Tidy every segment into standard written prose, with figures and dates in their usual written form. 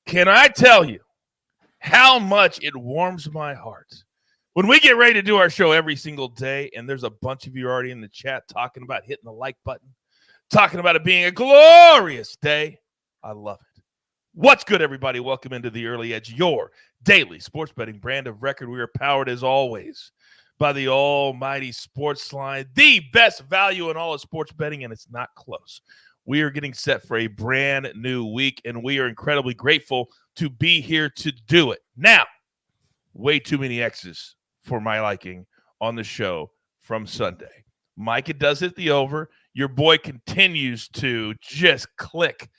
Can I tell you how much it warms my heart when we get ready to do our show every single day, and there's a bunch of you already in the chat talking about hitting the like button, talking about it being a glorious day. I love it. What's good, everybody? Welcome into the Early Edge, your daily sports betting brand of record. We are powered, as always, by the almighty SportsLine, the best value in all of sports betting, and it's not close. We are getting set for a brand new week, and we are incredibly grateful to be here to do it. Now, way too many X's for my liking on the show from Sunday. Micah does it the over. Your boy continues to just click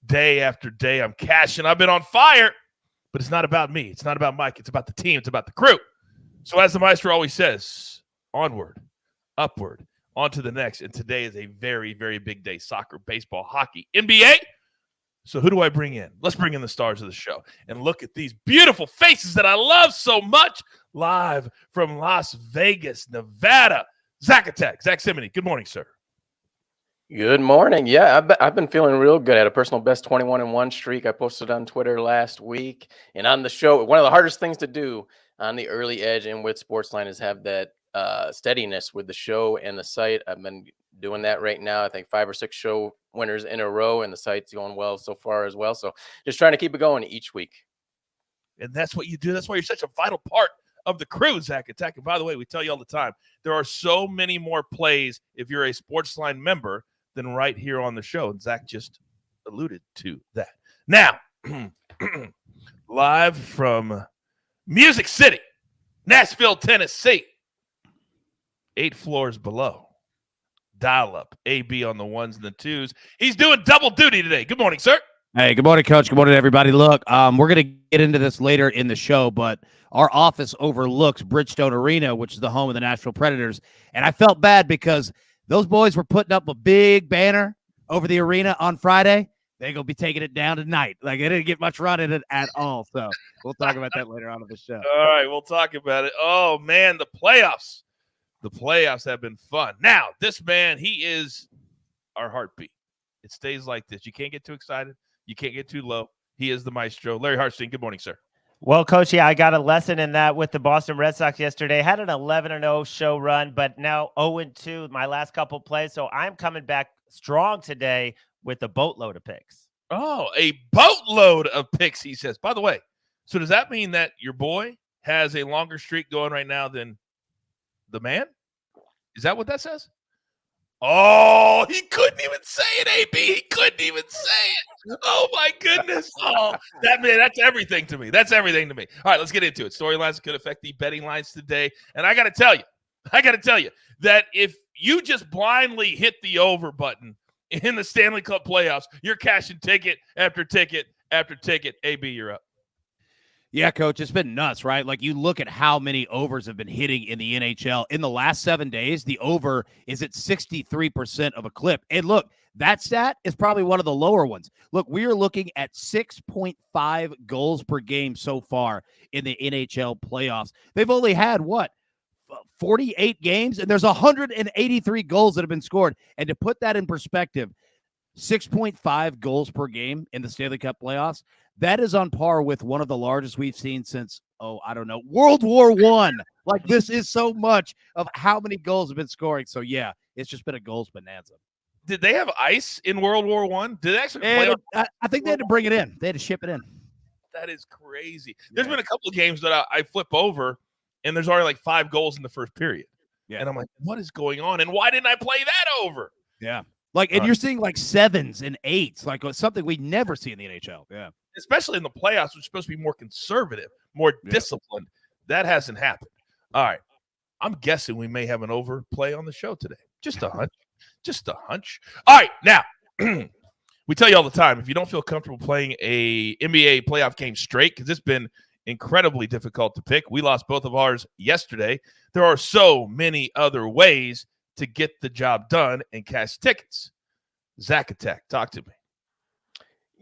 day after day. I'm cashing. I've been on fire, but it's not about me. It's not about Mike. It's about the team. It's about the crew. So as the Maestro always says, onward, upward, on to the next. And today is a very, very big day. Soccer, baseball, hockey, NBA. So who do I bring in? Let's bring in the stars of the show and look at these beautiful faces that I love so much. Live from Las Vegas, Nevada, Zach Attack. Zach Simony. Good morning, sir. Good morning. Yeah, I've been feeling real good. I had a personal best 21-1 streak. I posted on Twitter last week. And on the show, one of the hardest things to do on the Early Edge and with SportsLine is have that steadiness with the show and the site. I've been doing that right now. I think 5 or 6 show winners in a row, and the site's going well so far as well. So just trying to keep it going each week. And that's what you do. That's why you're such a vital part of the crew, Zach Attack. And by the way, we tell you all the time, there are so many more plays if you're a SportsLine member than right here on the show. And Zach just alluded to that. Now, live from Music City, Nashville, Tennessee, 8 floors below. Dial up. AB on the ones and the twos. He's doing double duty today. Good morning, sir. Hey, good morning, Coach. Good morning, everybody. Look, we're going to get into this later in the show, but our office overlooks Bridgestone Arena, which is the home of the Nashville Predators. And I felt bad because those boys were putting up a big banner over the arena on Friday. They're going to be taking it down tonight. Like, it didn't get much run in it at all. So we'll talk about that later on in the show. All right, we'll talk about it. Oh, man, the playoffs. The playoffs have been fun. Now, this man, he is our heartbeat. It stays like this. You can't get too excited. You can't get too low. He is the Maestro. Larry Hartstein, good morning, sir. Well, Coach, yeah, I got a lesson in that with the Boston Red Sox yesterday. Had an 11-0 show run, but now 0-2 my last couple plays. So I'm coming back strong today with a boatload of picks. Oh, a boatload of picks, he says. By the way, so does that mean that your boy has a longer streak going right now than the man? Is that what that says? Oh, he couldn't even say it, AB. He couldn't even say it. Oh, my goodness. Oh, that's everything to me. That's everything to me. All right, let's get into it. Storylines that could affect the betting lines today. And I got to tell you that if you just blindly hit the over button in the Stanley Cup playoffs, you're cashing ticket after ticket after ticket. AB, you're up. Yeah, Coach, it's been nuts, right? Like, you look at how many overs have been hitting in the NHL. In the last 7 days, the over is at 63% of a clip. And look, that stat is probably one of the lower ones. Look, we are looking at 6.5 goals per game so far in the NHL playoffs. They've only had, 48 games, and there's 183 goals that have been scored. And to put that in perspective, 6.5 goals per game in the Stanley Cup playoffs, that is on par with one of the largest we've seen since, World War I. Like, this is so much of how many goals have been scoring. So, yeah, it's just been a goals bonanza. Did they have ice in World War I? Did they actually play? I think they had to bring it in. They had to ship it in. That is crazy. There's been a couple of games that I flip over, and there's already like 5 goals in the first period. Yeah. And I'm like, what is going on? And why didn't I play that over? Yeah. Like, and you're seeing like 7s and 8s, like something we never see in the NHL. Yeah. Especially in the playoffs, which is supposed to be more conservative, more disciplined. That hasn't happened. All right. I'm guessing we may have an overplay on the show today. Just a hunch. Just a hunch. All right. Now, we tell you all the time, if you don't feel comfortable playing a NBA playoff game straight, because it's been incredibly difficult to pick. We lost both of ours yesterday. There are so many other ways to get the job done and cash tickets. Zach Attack, talk to me.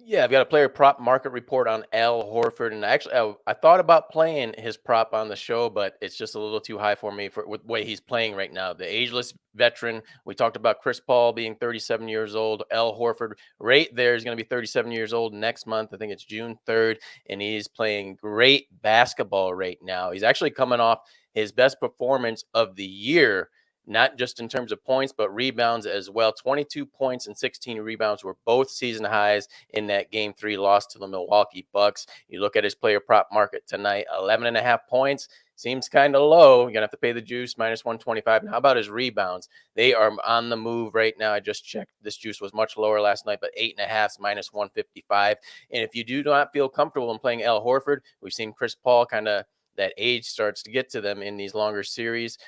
Yeah, I've got a player prop market report on Al Horford, and actually, I thought about playing his prop on the show, but it's just a little too high for me with the way he's playing right now. The ageless veteran. We talked about Chris Paul being 37 years old. Al Horford, right there, is going to be 37 years old next month. I think it's June 3rd, and he's playing great basketball right now. He's actually coming off his best performance of the year, not just in terms of points, but rebounds as well. 22 points and 16 rebounds were both season highs in that Game 3 loss to the Milwaukee Bucks. You look at his player prop market tonight, 11.5 points. Seems kind of low. You're going to have to pay the juice, -125. And how about his rebounds? They are on the move right now. I just checked. This juice was much lower last night, but 8.5 is -155. And if you do not feel comfortable in playing Al Horford, we've seen Chris Paul kind of, that age starts to get to them in these longer series.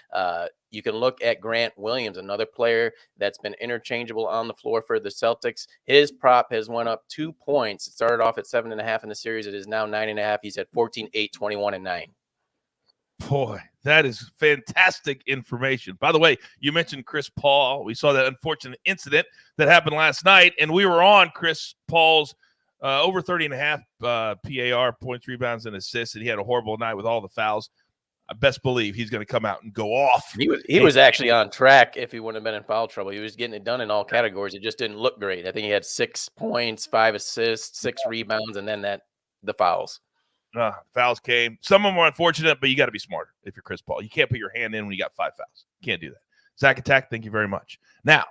You can look at Grant Williams, another player that's been interchangeable on the floor for the Celtics. His prop has went up 2 points. It started off at 7.5 in the series. It is now 9.5. He's at 14, 8, 21, and 9. Boy, that is fantastic information. By the way, you mentioned Chris Paul. We saw that unfortunate incident that happened last night, and we were on Chris Paul's over 30.5 PAR, points, rebounds, and assists, and he had a horrible night with all the fouls. I best believe he's going to come out and go off. He was actually on track if he wouldn't have been in foul trouble. He was getting it done in all categories. It just didn't look great. I think he had 6 points, 5 assists, 6 rebounds, and then the fouls. Fouls came. Some of them were unfortunate, but you got to be smarter if you're Chris Paul. You can't put your hand in when you got 5 fouls. You can't do that. Zach Attack, thank you very much. Now,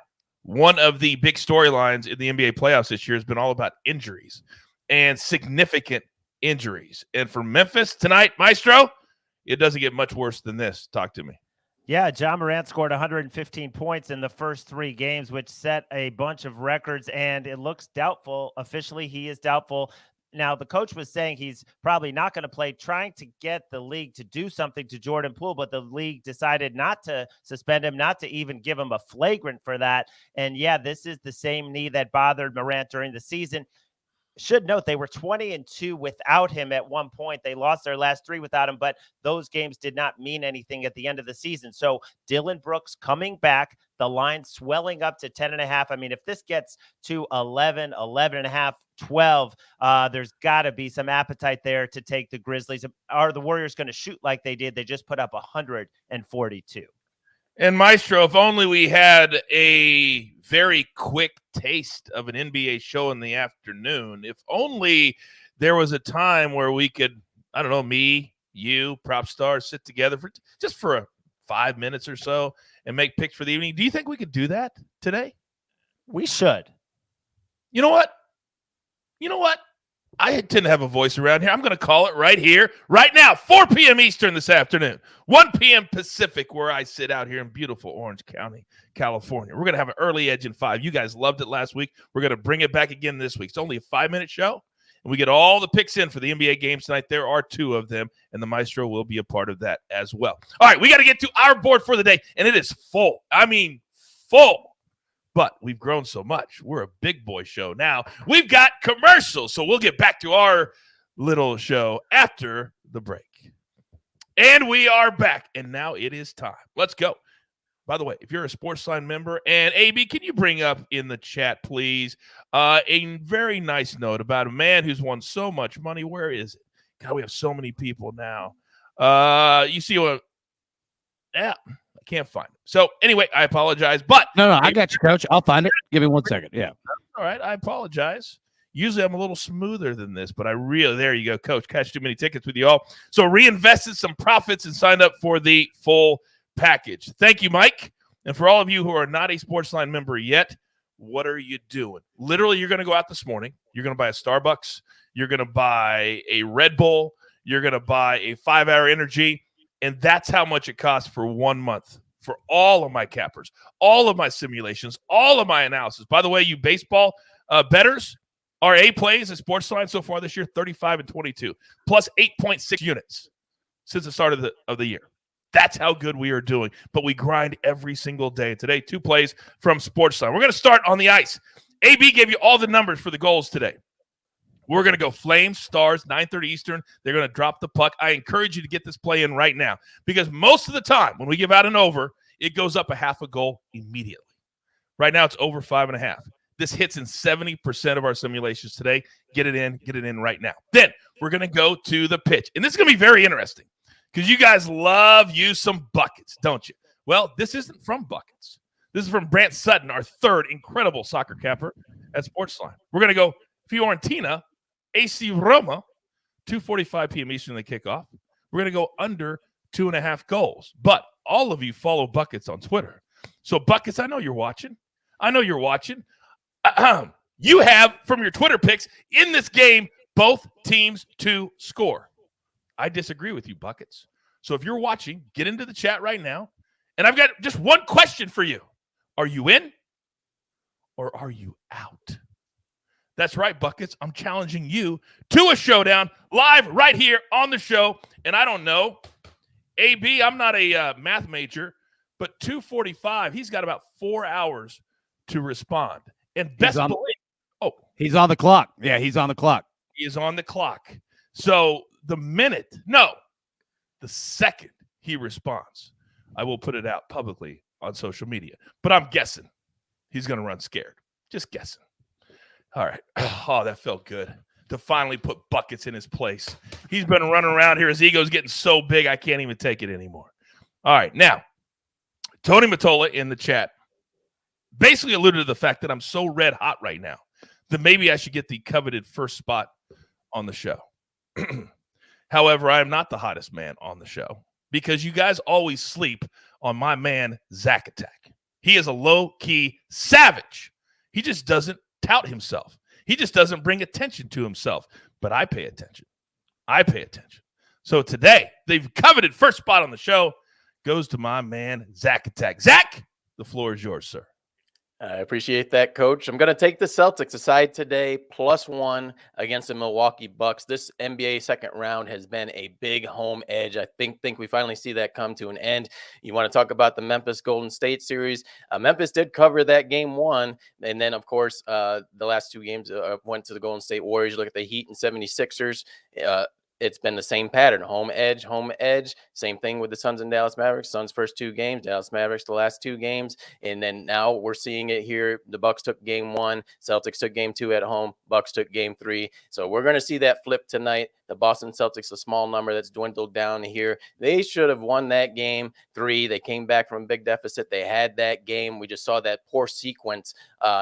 one of the big storylines in the NBA playoffs this year has been all about injuries and significant injuries. And for Memphis tonight, Maestro, it doesn't get much worse than this. Talk to me. Yeah, John Morant scored 115 points in the first 3 games, which set a bunch of records, and it looks doubtful. Officially, he is doubtful. Now, the coach was saying he's probably not going to play, trying to get the league to do something to Jordan Poole, but the league decided not to suspend him, not to even give him a flagrant for that. And yeah, this is the same knee that bothered Morant during the season. Should note they were 20-2 without him at one point. They lost their last 3 without him, but those games did not mean anything at the end of the season. So Dylan Brooks coming back, the line swelling up to 10.5. I mean, if this gets to 11, 11.5, 12, there's got to be some appetite there to take the Grizzlies. Are the Warriors going to shoot like they did? They just put up 142. And Maestro, if only we had a very quick taste of an NBA show in the afternoon. If only there was a time where we could, I don't know, me, you, prop stars, sit together for 5 minutes or so and make picks for the evening. Do you think we could do that today? We should. You know what? I tend to have a voice around here. I'm going to call it right here, right now, 4 p.m. Eastern this afternoon, 1 p.m. Pacific, where I sit out here in beautiful Orange County, California. We're going to have an early edge in 5. You guys loved it last week. We're going to bring it back again this week. It's only a 5-minute show, and we get all the picks in for the NBA games tonight. There are 2 of them, and the Maestro will be a part of that as well. All right, we got to get to our board for the day, and it is full. I mean, full. But we've grown so much. We're a big boy show now. We've got commercials, so we'll get back to our little show after the break. And we are back, and now it is time. Let's go. By the way, if you're a SportsLine member, and AB, can you bring up in the chat, please, a very nice note about a man who's won so much money. Where is it? God, we have so many people now. You see what? Yeah. Can't find it. So anyway, I apologize, but no, I got you, Coach. I'll find it. Give me 1 second. Yeah. All right. I apologize. Usually I'm a little smoother than this, but there you go, Coach. Catch too many tickets with you all. So reinvested some profits and signed up for the full package. Thank you, Mike. And for all of you who are not a SportsLine member yet, what are you doing? Literally, you're going to go out this morning. You're going to buy a Starbucks. You're going to buy a Red Bull. You're going to buy a 5-hour energy. And that's how much it costs for 1 month for all of my cappers, all of my simulations, all of my analysis. By the way, you baseball bettors, our A plays at SportsLine so far this year, 35 and 22, plus 8.6 units since the start of the year. That's how good we are doing. But we grind every single day. Today, 2 plays from SportsLine. We're going to start on the ice. AB gave you all the numbers for the goals today. We're going to go Flames, Stars, 9:30 Eastern. They're going to drop the puck. I encourage you to get this play in right now because most of the time when we give out an over, it goes up a half a goal immediately. Right now it's over 5.5. This hits in 70% of our simulations today. Get it in right now. Then we're going to go to the pitch. And this is going to be very interesting because you guys love some buckets, don't you? Well, this isn't from buckets. This is from Brant Sutton, our third incredible soccer capper at SportsLine. We're going to go Fiorentina, AC Roma, 2:45 p.m. Eastern, they kick off. We're going to go under 2.5 goals. But all of you follow Buckets on Twitter. So, Buckets, I know you're watching. You have, from your Twitter picks, in this game, both teams to score. I disagree with you, Buckets. So if you're watching, get into the chat right now. And I've got just one question for you. Are you in or are you out? That's right, Buckets. I'm challenging you to a showdown live right here on the show. And I don't know, AB, I'm not a math major, but 2:45, he's got about 4 hours to respond. And best believe, he's on the clock. Yeah, he's on the clock. He is on the clock. So the second he responds, I will put it out publicly on social media. But I'm guessing he's going to run scared. Just guessing. All right. Oh, that felt good to finally put Buckets in his place. He's been running around here. His ego's getting so big, I can't even take it anymore. All right. Now, Tony Matola in the chat basically alluded to the fact that I'm so red hot right now that maybe I should get the coveted first spot on the show. However, I am not the hottest man on the show because you guys always sleep on my man, Zach Attack. He is a low-key savage. He just doesn't tout himself. He just doesn't bring attention to himself. But I pay attention. So today, the coveted first spot on the show goes to my man, Zach Attack. Zach, the floor is yours, sir. I appreciate that, Coach. I'm going to take the Celtics aside today, +1 against the Milwaukee Bucks. This NBA second round has been a big home edge. I think we finally see that come to an end. You want to talk about the Memphis Golden State series. Memphis did cover that game 1. And then, of course, the last 2 games went to the Golden State Warriors. Look at the Heat and 76ers. It's been the same pattern, home edge. Same thing with the Suns and Dallas Mavericks. Suns first 2 games, Dallas Mavericks the last 2 games. And then now we're seeing it here. The Bucks took game 1. Celtics took game 2 at home. Bucks took game 3. So we're going to see that flip tonight. The Boston Celtics, a small number that's dwindled down here. They should have won that game 3. They came back from a big deficit. They had that game. We just saw that poor sequence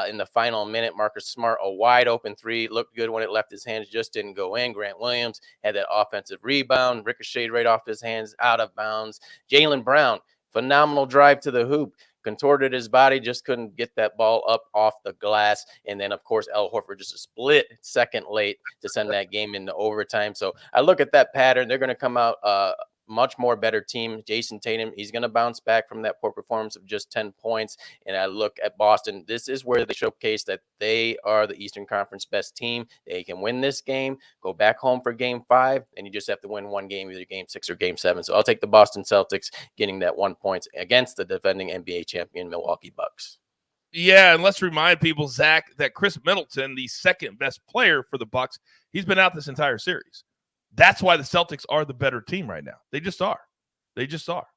in the final minute. Marcus Smart, a wide open 3. Looked good when it left his hands, just didn't go in. Grant Williams had that offensive rebound, ricocheted right off his hands, out of bounds. Jaylen Brown, phenomenal drive to the hoop. Contorted his body, just couldn't get that ball up off the glass. And then, of course, Al Horford just a split second late to send that game into overtime. So I look at that pattern. They're going to come out much more better team. Jason Tatum, he's going to bounce back from that poor performance of just 10 points. And I look at Boston. This is where they showcase that they are the Eastern Conference best team. They can win this game, go back home for game 5, and you just have to win one game, either game 6 or game 7. So I'll take the Boston Celtics getting that 1 point against the defending NBA champion Milwaukee Bucks. Yeah, and let's remind people, Zach, that Chris Middleton, the second best player for the Bucks, he's been out this entire series. That's why the Celtics are the better team right now. They just are.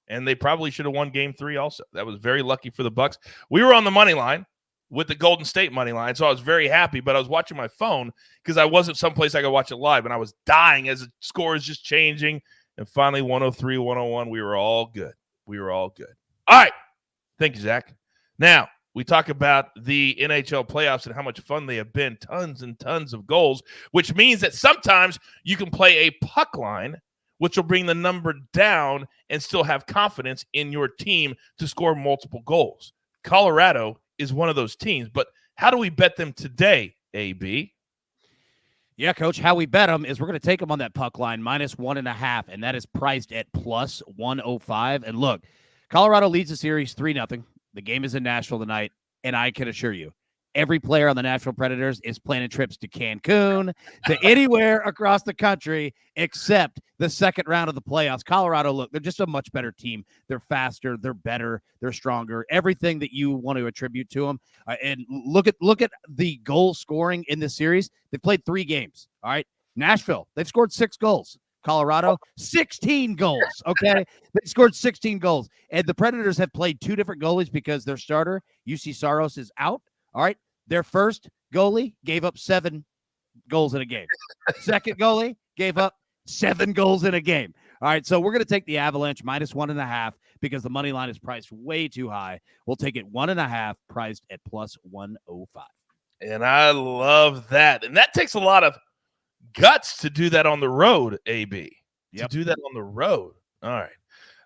And they probably should have won game 3 also. That was very lucky for the Bucks. We were on the money line with the Golden State money line, so I was very happy, but I was watching my phone because I wasn't someplace I could watch it live, and I was dying as the score is just changing. And finally, 103, 101, we were all good. All right. Thank you, Zach. Now, we talk about the NHL playoffs and how much fun they have been. Tons and tons of goals, which means that sometimes you can play a puck line, which will bring the number down and still have confidence in your team to score multiple goals. Colorado is one of those teams, but how do we bet them today, AB? Yeah, Coach, how we bet them is we're going to take them on that puck line, -1.5, and that is priced at +105. And look, Colorado leads the series 3-0. The game is in Nashville tonight, and I can assure you, every player on the Nashville Predators is planning trips to Cancun, to anywhere across the country except the second round of the playoffs. Colorado, look, they're just a much better team. They're faster, they're better, they're stronger. Everything that you want to attribute to them. And look at the goal scoring in this series. They've played 3 games. All right, Nashville, they've scored 6 goals. Colorado, 16 goals, okay? They scored 16 goals. And the Predators have played 2 different goalies because their starter, UC Saros, is out, all right? Their first goalie gave up 7 goals in a game. Second goalie gave up 7 goals in a game. All right, so we're going to take the Avalanche minus 1.5 because the money line is priced way too high. We'll take it 1.5, priced at plus 105. And I love that. And that takes a lot of guts to do that on the road, AB. Yep. To do that on the road. All right.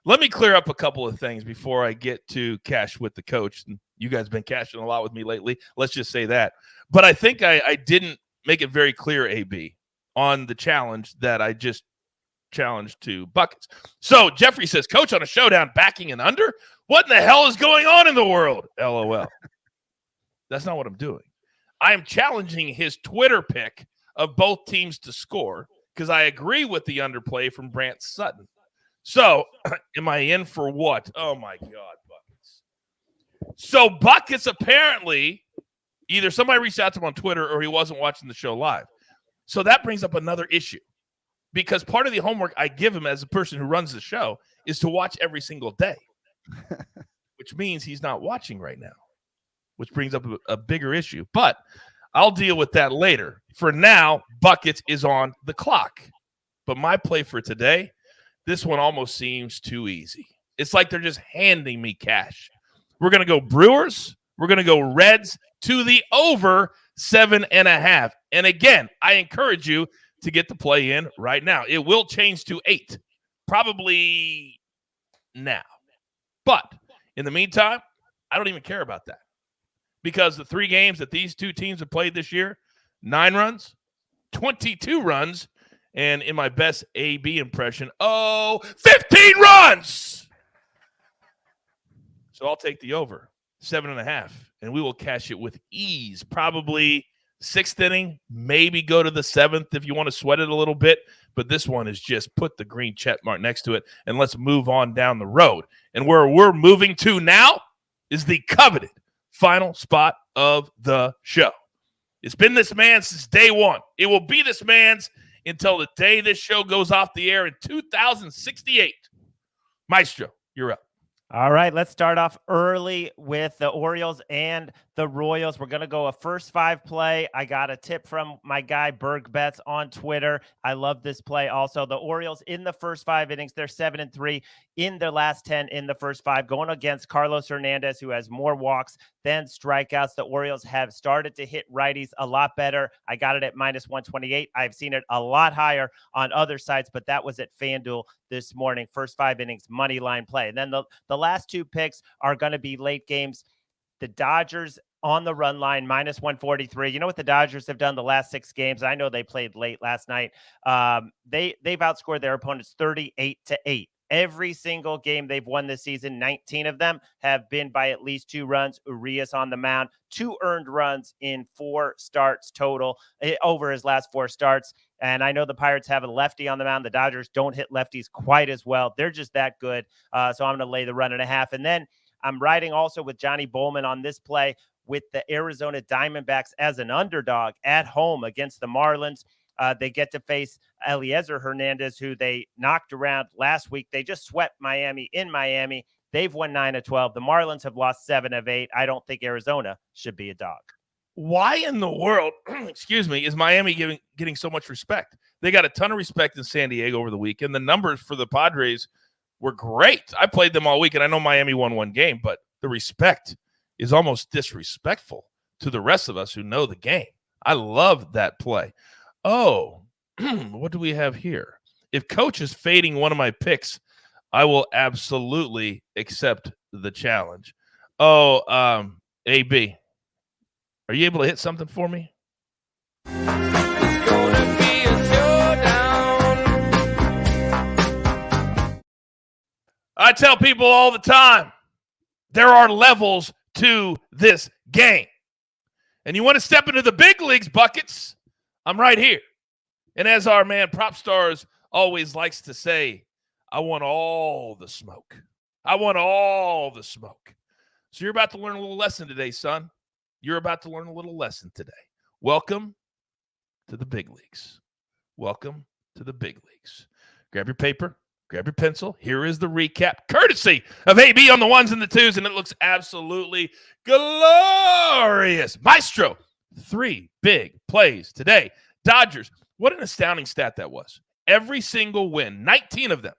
Let me clear up a couple of things before I get to cash with the coach. And you guys have been cashing a lot with me lately. Let's just say that. But I think I didn't make it very clear, AB, on the challenge that I just challenged to buckets. So Jeffrey says, Coach, on a showdown, backing an under? What in the hell is going on in the world? LOL. That's not what I'm doing. I am challenging his Twitter pick of both teams to score because I agree with the underplay from Brant Sutton. So am I in for what? Oh, my God, buckets. So buckets apparently, either somebody reached out to him on Twitter or he wasn't watching the show live. So that brings up another issue because part of the homework I give him as a person who runs the show is to watch every single day, which means he's not watching right now, which brings up a bigger issue. But I'll deal with that later. For now, buckets is on the clock. But my play for today, this one almost seems too easy. It's like they're just handing me cash. We're going to go Brewers. We're going to go Reds to the over 7.5. And again, I encourage you to get the play in right now. It will change to 8, probably now. But in the meantime, I don't even care about that because the 3 games that these 2 teams have played this year, 9 runs, 22 runs, and in my best AB impression, 15 runs. So I'll take the over 7.5, and we will cash it with ease. Probably 6th inning, maybe go to the 7th if you want to sweat it a little bit. But this one is just put the green check mark next to it, and let's move on down the road. And where we're moving to now is the coveted final spot of the show. It's been this man's since day one. It will be this man's until the day this show goes off the air in 2068. Maestro, you're up. All right, let's start off early with the Orioles and the Royals. We're going to go a first 5 play. I got a tip from my guy Berg Betts on Twitter. I love this play also. The Orioles in the first 5 innings, they're 7-3 in their last 10 in the first 5, going against Carlos Hernandez, who has more walks than strikeouts. The Orioles have started to hit righties a lot better. I got it at minus 128. I've seen it a lot higher on other sites, but that was at FanDuel this morning. First 5 innings, money line play. And then the last 2 picks are going to be late games. The Dodgers on the run line, minus 143. You know what the Dodgers have done the last 6 games? I know they played late last night. They've outscored their opponents 38-8. Every single game they've won this season, 19 of them have been by at least 2 runs. Urias on the mound, 2 earned runs in 4 starts total over his last 4 starts. And I know the Pirates have a lefty on the mound. The Dodgers don't hit lefties quite as well. They're just that good. So I'm going to lay the 1.5. And then I'm riding also with Johnny Bowman on this play with the Arizona Diamondbacks as an underdog at home against the Marlins. They get to face Eliezer Hernandez, who they knocked around last week. They just swept Miami in Miami. They've won 9 of 12. The Marlins have lost 7 of 8. I don't think Arizona should be a dog. Why in the world, excuse me, is Miami getting so much respect? They got a ton of respect in San Diego over the weekend. The numbers for the Padres were great. I played them all week, and I know Miami won 1 game, but the respect is almost disrespectful to the rest of us who know the game. I love that play. Oh, what do we have here? If Coach is fading one of my picks, I will absolutely accept the challenge. Oh, AB, are you able to hit something for me? It's gonna be a showdown. I tell people all the time, there are levels to this game. And you want to step into the big leagues, buckets, I'm right here. And as our man Prop Stars always likes to say, I want all the smoke. I want all the smoke. So you're about to learn a little lesson today, son. You're about to learn a little lesson today. Welcome to the big leagues. Welcome to the big leagues. Grab your paper, Grab your pencil. Here is the recap, courtesy of AB on the ones and the twos, and it looks absolutely glorious. Maestro, 3 big plays today. Dodgers, what an astounding stat that was. Every single win, 19 of them,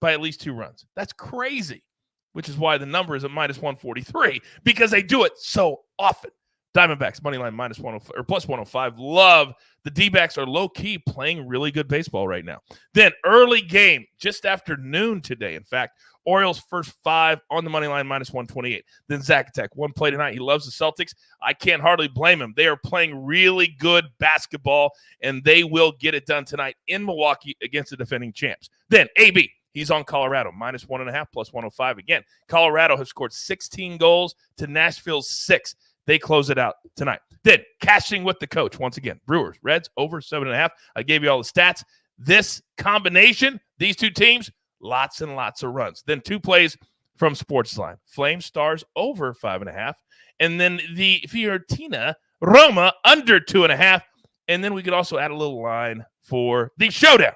by at least 2 runs. That's crazy, which is why the number is at minus 143, because they do it so often. Diamondbacks, money line minus 105 or plus 105. Love the D-backs are low-key playing really good baseball right now. Then early game, just after noon today, in fact, Orioles first 5 on the money line minus 128. Then Zacatech, 1 play tonight. He loves the Celtics. I can't hardly blame him. They are playing really good basketball, and they will get it done tonight in Milwaukee against the defending champs. Then AB, he's on Colorado, minus 1.5, plus 105 again. Colorado has scored 16 goals to Nashville's 6. They close it out tonight. Then cashing with the coach once again. Brewers, Reds over 7.5. I gave you all the stats. This combination, these 2 teams, lots and lots of runs. Then 2 plays from SportsLine. Flames Stars over 5.5. And then the Fiorentina Roma under 2.5. And then we could also add a little line for the showdown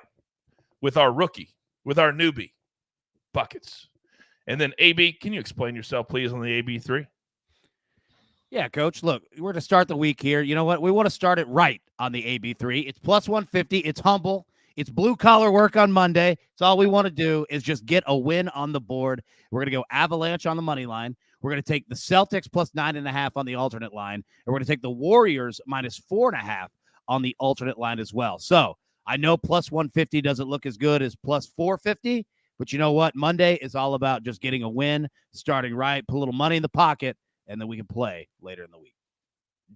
with our rookie, with our newbie, Buckets. And then AB, can you explain yourself, please, on the AB3? Yeah, Coach. Look, we're to start the week here. You know what? We want to start it right on the AB3. It's plus 150. It's humble. It's blue-collar work on Monday. So all we want to do is just get a win on the board. We're going to go Avalanche on the money line. We're going to take the Celtics plus 9.5 on the alternate line. And we're going to take the Warriors minus 4.5 on the alternate line as well. So I know plus 150 doesn't look as good as plus 450, but you know what? Monday is all about just getting a win, starting right, put a little money in the pocket, and then we can play later in the week.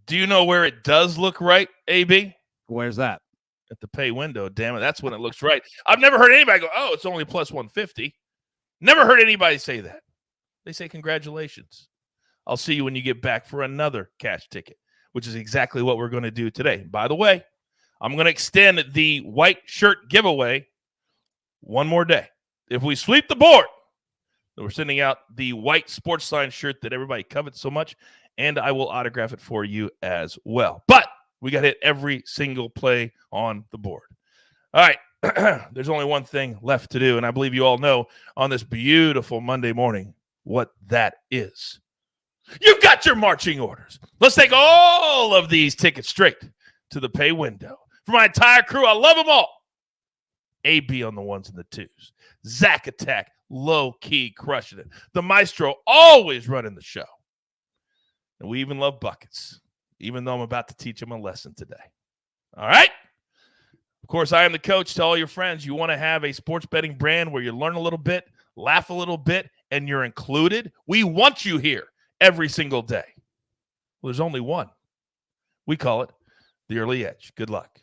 Do you know where it does look right, AB? Where's that? At the pay window, damn it. That's when it looks right. I've never heard anybody go, oh, it's only plus 150. Never heard anybody say that. They say, congratulations. I'll see you when you get back for another cash ticket, which is exactly what we're going to do today. By the way, I'm going to extend the white shirt giveaway one more day. If we sweep the board, we're sending out the white SportsLine shirt that everybody covets so much, and I will autograph it for you as well. But we got to hit every single play on the board. All right, there's only one thing left to do, and I believe you all know on this beautiful Monday morning what that is. You've got your marching orders. Let's take all of these tickets straight to the pay window. For my entire crew, I love them all. AB on the ones and the twos. Zacatech, low-key crushing it. The Maestro always running the show. And we even love Buckets, even though I'm about to teach him a lesson today. All right? Of course, I am the coach. Tell all your friends you want to have a sports betting brand where you learn a little bit, laugh a little bit, and you're included. We want you here every single day. Well, there's only one. We call it the early edge. Good luck.